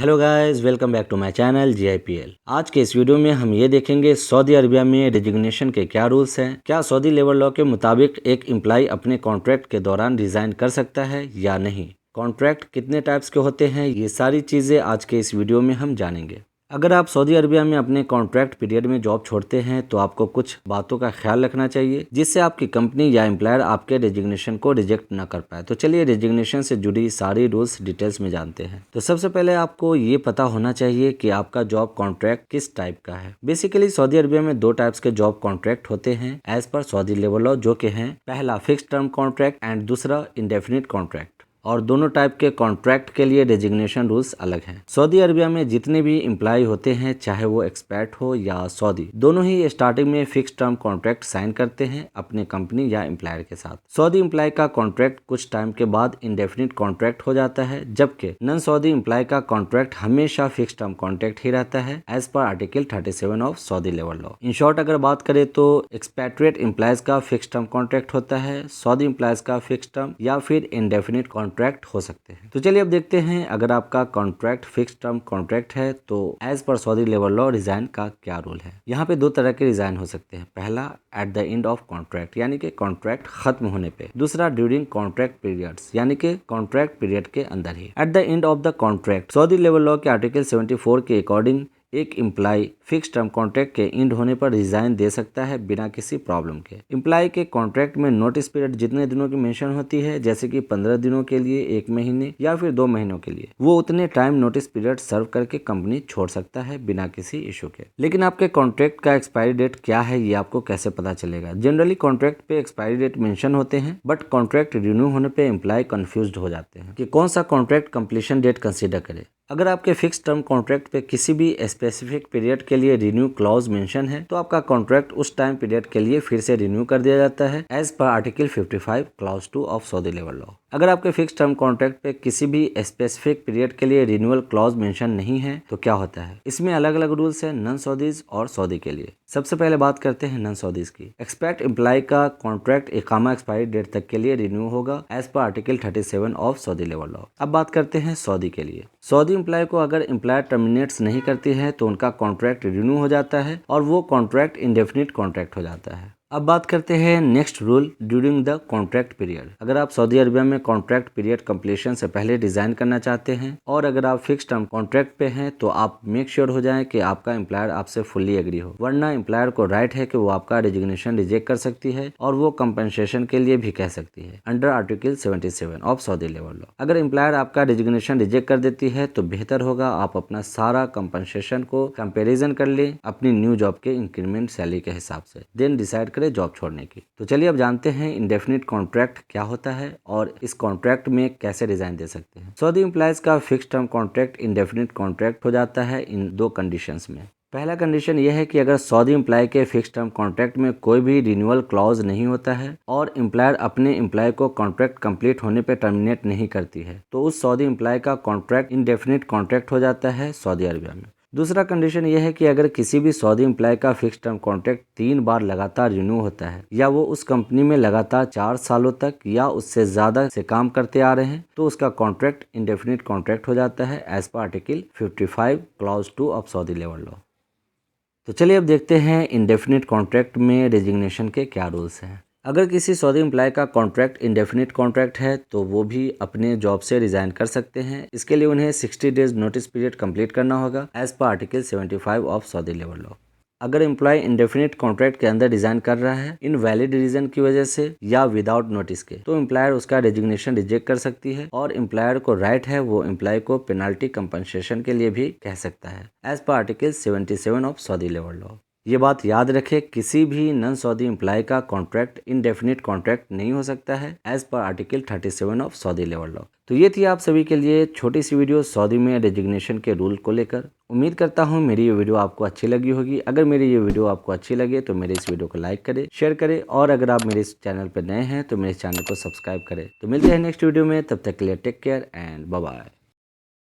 Hello guys, welcome back to my channel GIPL। आज के इस वीडियो में हम ये देखेंगे सऊदी अरबिया में रेजिग्नेशन के क्या रूल्स हैं, क्या सऊदी लेबर लॉ के मुताबिक एक एम्प्लॉय अपने कॉन्ट्रैक्ट के दौरान रिजाइन कर सकता है या नहीं, कॉन्ट्रैक्ट कितने टाइप्स के होते हैं, ये सारी चीज़ें आज के इस वीडियो में हम जानेंगे। अगर आप सऊदी अरबिया में अपने कॉन्ट्रैक्ट पीरियड में जॉब छोड़ते हैं तो आपको कुछ बातों का ख्याल रखना चाहिए जिससे आपकी कंपनी या एम्प्लॉयर आपके रेजिग्नेशन को रिजेक्ट ना कर पाए। तो चलिए रेजिग्नेशन से जुड़ी सारी रूल्स डिटेल्स में जानते हैं। तो सबसे पहले आपको ये पता होना चाहिए कि आपका जॉब कॉन्ट्रैक्ट किस टाइप का है। बेसिकली सऊदी अरबिया में दो टाइप्स के जॉब कॉन्ट्रैक्ट होते हैं as per Saudi labour law, जो कि हैं पहला फिक्स टर्म कॉन्ट्रैक्ट एंड दूसरा इंडेफिनिट कॉन्ट्रैक्ट। और दोनों टाइप के कॉन्ट्रैक्ट के लिए रेजिग्नेशन रूल्स अलग हैं। सऊदी अरबिया में जितने भी एम्प्लॉय होते हैं, चाहे वो एक्सपैट हो या सऊदी, दोनों ही स्टार्टिंग में फिक्स टर्म कॉन्ट्रैक्ट साइन करते हैं अपने कंपनी या एम्प्लॉयर के साथ। सऊदी एम्प्लॉय का कॉन्ट्रैक्ट कुछ टाइम के बाद इंडेफिनिट कॉन्ट्रैक्ट हो जाता है, जबकि नॉन सऊदी एम्प्लॉय का कॉन्ट्रैक्ट हमेशा फिक्स टर्म कॉन्ट्रैक्ट ही रहता है as per article 37 of Saudi labour law. In short अगर बात करें तो एक्सपैट्रिएट एम्प्लॉयज का फिक्स टर्म कॉन्ट्रैक्ट होता है, सऊदी एम्प्लॉयज का फिक्स टर्म या फिर इंडेफिनिट कॉन्ट्रैक्ट हो सकते हैं। तो चलिए अब देखते हैं, अगर आपका कॉन्ट्रैक्ट फिक्स टर्म कॉन्ट्रैक्ट है तो as per Saudi labour law resign का क्या रूल है। यहाँ पे दो तरह के रिजाइन हो सकते हैं। पहला eight the end of contract, यानी कि कॉन्ट्रैक्ट खत्म होने पे। दूसरा ड्यूरिंग कॉन्ट्रैक्ट पीरियड्स, यानी कि कॉन्ट्रैक्ट पीरियड के अंदर ही। At the end of the contract, Saudi labour law के आर्टिकल 74 के अकॉर्डिंग एक एम्प्लॉय फिक्स टर्म कॉन्ट्रैक्ट के एंड होने पर रिजाइन दे सकता है बिना किसी प्रॉब्लम के। एम्प्लॉय के कॉन्ट्रैक्ट में नोटिस पीरियड जितने दिनों की मेंशन होती है, जैसे कि 15 दिनों के लिए, 1 महीने या फिर 2 महीनों के लिए, वो उतने टाइम नोटिस पीरियड सर्व करके कंपनी छोड़ सकता है बिना किसी इशू के। लेकिन आपके कॉन्ट्रैक्ट का एक्सपायरी डेट क्या है, ये आपको कैसे पता चलेगा। जनरली कॉन्ट्रैक्ट पे एक्सपायरी डेट मेंशन होते हैं, बट कॉन्ट्रैक्ट रिन्यू होने पे एम्प्लॉय कंफ्यूज्ड हो जाते हैं कि कौन सा कॉन्ट्रैक्ट कंप्लीशन डेट कंसीडर करे। अगर आपके फिक्स टर्म कॉन्ट्रैक्ट पे किसी भी स्पेसिफिक पीरियड के लिए रिन्यू क्लॉज मेंशन है तो आपका कॉन्ट्रैक्ट उस टाइम पीरियड के लिए फिर से रिन्यू कर दिया जाता है as per article 55 clause 2 of Saudi labour law. अगर आपके फिक्स टर्म कॉन्ट्रैक्ट पे किसी भी स्पेसिफिक पीरियड के लिए रिन्यूअल क्लॉज मेंशन नहीं है तो क्या होता है। इसमें अलग अलग रूल्स है नॉन सऊदीज और सऊदी के लिए। सबसे पहले बात करते हैं नॉन सऊदीज की। एक्सपैट एम्प्लॉय का कॉन्ट्रैक्ट इकामा एक्सपायरी डेट तक के लिए रिन्यू होगा as per article 37 of Saudi labour law. अब बात करते हैं सऊदी के लिए। सऊदी एम्प्लॉय को अगर एम्प्लॉयर टर्मिनेट्स नहीं करती है तो उनका कॉन्ट्रैक्ट रिन्यू हो जाता है और वो कॉन्ट्रैक्ट इंडेफिनिट कॉन्ट्रैक्ट हो जाता है। अब बात करते हैं next rule during the contract period. अगर आप सऊदी अरबिया में कॉन्ट्रैक्ट पीरियड कंप्लीशन से पहले डिजाइन करना चाहते हैं और अगर आप फिक्स टर्म कॉन्ट्रैक्ट पे हैं तो आप मेक श्योर हो जाएं कि आपका एम्प्लॉयर आपसे फुल्ली एग्री हो, वरना एम्प्लॉयर को राइट है कि वो आपका रेजिग्नेशन रिजेक्ट कर सकती है और वो कंपनसेशन के लिए भी कह सकती है under article 77 of Saudi labour law. अगर एम्प्लॉयर आपका रेजिग्नेशन रिजेक्ट कर देती है तो बेहतर होगा आप अपना सारा कंपनसेशन को कंपेरिजन कर लें अपनी न्यू जॉब के इंक्रीमेंट सैलरी के हिसाब से, देन डिसाइड जॉब छोड़ने की। तो चलिए अब जानते हैं इंडेफिनिट कॉन्ट्रैक्ट क्या होता है और इस कॉन्ट्रैक्ट में कैसे रिजाइन दे सकते हैं। सऊदी एम्प्लॉयज का fix term contract indefinite contract हो जाता है इन दो कंडीशंस में। पहला कंडीशन यह है कि अगर सऊदी एम्प्लॉय के फिक्स टर्म कॉन्ट्रैक्ट में कोई भी रिन्यूअल क्लॉज नहीं होता है और एम्प्लॉयर अपने एम्प्लॉय को कॉन्ट्रैक्ट कंप्लीट होने पर टर्मिनेट नहीं करती है तो उस सऊदी एम्प्लॉय का कॉन्ट्रैक्ट इंडेफिनिट कॉन्ट्रैक्ट हो जाता है सऊदी अरबिया में। दूसरा कंडीशन यह है कि अगर किसी भी सऊदी एम्प्लॉय का फिक्स टर्म कॉन्ट्रैक्ट 3 बार लगातार रिन्यू होता है या वो उस कंपनी में लगातार 4 सालों तक या उससे ज्यादा से काम करते आ रहे हैं तो उसका कॉन्ट्रैक्ट इंडेफिनिट कॉन्ट्रैक्ट हो जाता है as per article 55 clause 2 of Saudi labour law. तो चलिए अब देखते हैं इंडेफिनिट कॉन्ट्रैक्ट में रेजिग्नेशन के क्या रूल्स हैं। अगर किसी सऊदी एम्प्लॉय का कॉन्ट्रैक्ट इंडेफिनिट कॉन्ट्रैक्ट है तो वो भी अपने जॉब से रिजाइन कर सकते हैं। इसके लिए उन्हें 60 डेज नोटिस पीरियड कंप्लीट करना होगा as per article 75 of Saudi labour law. अगर एम्प्लॉय इंडेफिनिट कॉन्ट्रैक्ट के अंदर रिजाइन कर रहा है इन वैलिड रीजन की वजह से या विदाउट नोटिस के तो एम्प्लॉयर उसका रेजिग्नेशन रिजेक्ट कर सकती है और एम्प्लॉयर को राइट है वो एम्प्लॉय को पेनाल्टी कंपनसेशन के लिए भी कह सकता है as per article 77 of Saudi labour law. ये बात याद रखें, किसी भी नॉन सऊदी एम्प्लॉय का कॉन्ट्रैक्ट इंडेफिनिट कॉन्ट्रैक्ट नहीं हो सकता है as per article 37 of Saudi labour law. तो ये थी आप सभी के लिए छोटी सी वीडियो सऊदी में रेजिग्नेशन के रूल को लेकर। उम्मीद करता हूँ मेरी ये वीडियो आपको अच्छी लगी होगी। अगर मेरी ये वीडियो आपको अच्छी लगे तो मेरे इस वीडियो को लाइक करें, शेयर करें और अगर आप मेरे इस चैनल पर नए हैं तो मेरे इस चैनल को सब्सक्राइब करें। तो मिलते हैं नेक्स्ट वीडियो में, तब तक के लिए take care and bye bye.